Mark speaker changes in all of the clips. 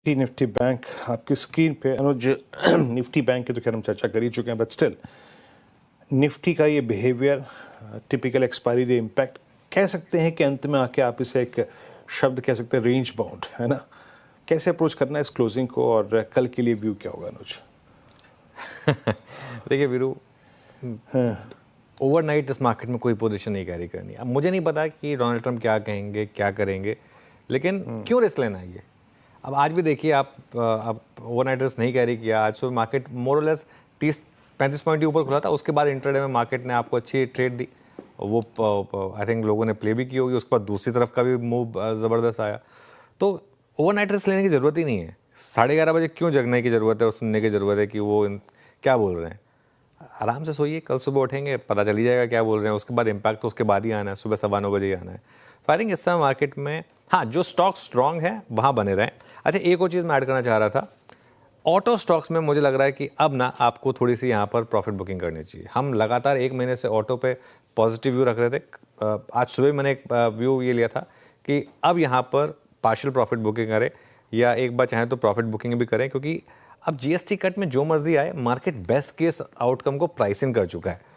Speaker 1: Nifty bank आपकी screen पे अनुज। Nifty bank की तो खैर हम चर्चा कर ही चुके हैं, बट स्टिल निफ्टी का ये behaviour, typical expiry day impact, कह सकते हैं कि अंत में आके आप इसे एक शब्द कह सकते हैं रेंज बाउंड, है ना। कैसे अप्रोच करना है इस क्लोजिंग को और कल के लिए व्यू क्या होगा अनुज?
Speaker 2: देखिए वीरू, ओवरनाइट इस मार्केट में कोई पोजीशन नहीं कैरी करनी। अब मुझे नहीं पता कि डोनाल्ड ट्रंप क्या कहेंगे, क्या करेंगे, लेकिन क्यों रिस्क लेना है ये। अब आज भी देखिए, आप ओवरनाइट रिस्क नहीं कैरी किया। आज सुबह मार्केट मोर और लेस 30-35 पॉइंट के ऊपर खुला था। उसके बाद इंट्राडे में मार्केट ने आपको अच्छी ट्रेड दी, वो आई थिंक लोगों ने प्ले भी की होगी। उसके बाद दूसरी तरफ का भी मूव ज़बरदस्त आया। तो ओवरनाइट रिस्क लेने की ज़रूरत ही नहीं है। 11:30 बजे क्यों जगने की ज़रूरत है और सुनने की ज़रूरत है कि वो क्या बोल रहे हैं। आराम से सोइए, कल सुबह उठेंगे पता चल ही जाएगा क्या बोल रहे हैं। उसके बाद इम्पैक्ट तो उसके बाद ही आना है, सुबह 9:15 बजे ही आना है। तो आई थिंक इस समय मार्केट में हाँ, जो स्टॉक स्ट्रांग है वहाँ बने रहें। अच्छा, एक और चीज़ मैं ऐड करना चाह रहा था। ऑटो स्टॉक्स में मुझे लग रहा है कि अब ना आपको थोड़ी सी यहाँ पर प्रॉफिट बुकिंग करनी चाहिए। हम लगातार 1 महीने से ऑटो पे पॉजिटिव व्यू रख रहे थे। आज सुबह मैंने एक व्यू ये लिया था कि अब यहाँ पर पार्शियल प्रॉफिट बुकिंग करें, या एक बार चाहें तो प्रॉफिट बुकिंग भी करें, क्योंकि अब जीएसटी कट में जो मर्जी आए, मार्केट बेस्ट केस आउटकम को प्राइसिंग कर चुका है।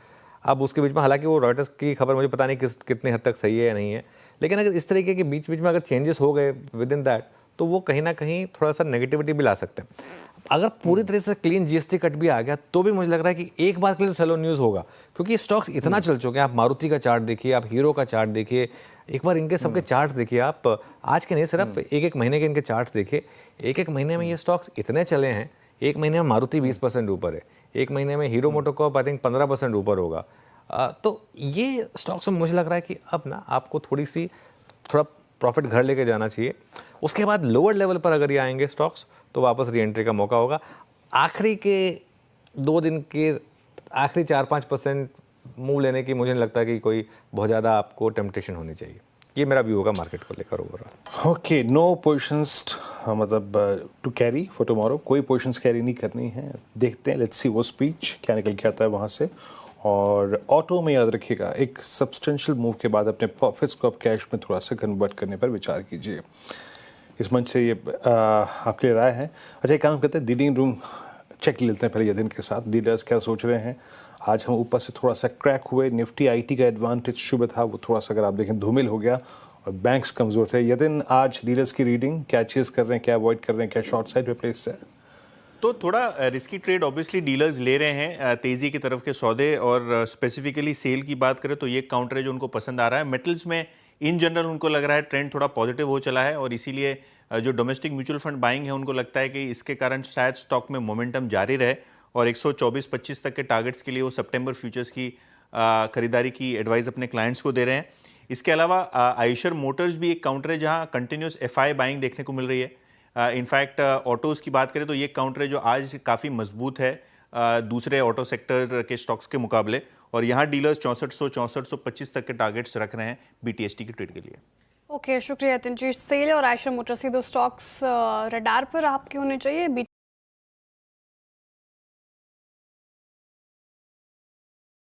Speaker 2: अब उसके बीच में हालांकि वो रॉयटर्स की खबर मुझे पता नहीं कितने हद तक सही है या नहीं है, लेकिन अगर इस तरीके के बीच बीच में अगर चेंजेस हो गए विद इन दैट, तो वो कहीं ना कहीं थोड़ा सा नेगेटिविटी भी ला सकते हैं। अगर पूरी तरह से क्लीन जीएसटी कट भी आ गया तो भी मुझे लग रहा है कि एक बार के लिए सेलो न्यूज़ होगा, क्योंकि ये स्टॉक्स इतना चल चुके हैं। आप मारुति का चार्ट देखिए, आप हीरो का चार्ट देखिए, एक बार इनके सबके चार्ट्स देखिए। आप आज के नहीं, सिर्फ एक महीने के इनके चार्ट्स देखिए। एक महीने में ये स्टॉक्स इतने चले हैं। एक महीने में मारुति 20% ऊपर है, एक महीने में हीरो मोटोकॉर्प आई थिंक 15% ऊपर होगा। तो ये स्टॉक्स में मुझे लग रहा है कि अब ना आपको थोड़ा प्रॉफिट घर लेके जाना चाहिए। उसके बाद लोअर लेवल पर अगर ये आएंगे स्टॉक्स, तो वापस री एंट्री का मौका होगा। आखिरी के 2 दिन के आखिरी 4-5% मूव लेने की मुझे नहीं लगता कि कोई बहुत ज़्यादा आपको टेम्पटेशन होनी चाहिए। ये मेरा व्यू होगा मार्केट को लेकर ओवरऑल।
Speaker 1: ओके, नो पोजिशंस, मतलब टू कैरी फॉर टुमारो, कोई पोजिशंस कैरी नहीं करनी है। देखते हैं, लेट्स सी वो स्पीच क्या निकल के आता है वहाँ से। और ऑटो में याद रखिएगा, एक सब्सटेंशियल मूव के बाद अपने प्रॉफिट्स को आप कैश में थोड़ा सा कन्वर्ट करने पर विचार कीजिए। इस मंच से ये आपके लिए राय है। अच्छा, एक काम करते हैं, डीलिंग रूम चेक लेते हैं पहले ये दिन के साथ। डीलर्स क्या सोच रहे हैं। आज हम ऊपर से थोड़ा सा क्रैक हुए। निफ्टी आईटी का एडवांटेज शुभ था, वो थोड़ा सा अगर आप देखें धूमिल हो गया, और बैंक्स कमज़ोर थे। ये दिन आज डीलर्स की रीडिंग क्या चीज़ कर रहे हैं, क्या अवॉइड कर रहे हैं, क्या शॉर्ट साइड पे प्लेस है?
Speaker 3: तो थोड़ा रिस्की ट्रेड ऑब्वियसली डीलर्स ले रहे हैं, तेजी की तरफ के सौदे। और स्पेसिफिकली सेल की बात करें तो ये काउंटर है जो उनको पसंद आ रहा है। मेटल्स में इन जनरल उनको लग रहा है ट्रेंड थोड़ा पॉजिटिव हो चला है, और इसीलिए जो डोमेस्टिक म्यूचुअल फंड बाइंग है उनको लगता है कि इसके कारण शायद स्टॉक में मोमेंटम जारी रहे, और 124-25 तक के टारगेट्स के लिए वो सितंबर फ्यूचर्स की खरीदारी की एडवाइस अपने क्लाइंट्स को दे रहे हैं। इसके अलावा आइशर मोटर्स भी एक काउंटर है जहां कंटिन्यूस एफआई बाइंग देखने को मिल रही है। इनफैक्ट ऑटोज़ की बात करें तो ये काउंटर है जो आज काफ़ी मजबूत है दूसरे ऑटो सेक्टर के स्टॉक्स के मुकाबले, और यहाँ डीलर्स 6400-6425 तक के टारगेट्स रख रहे हैं बीटीएसटी की ट्रेड के लिए।
Speaker 4: ओके, शुक्रिया यतिन जी। सेल और आयशर मोटर्स, ये दो स्टॉक्स रडार पर आपके होने चाहिए।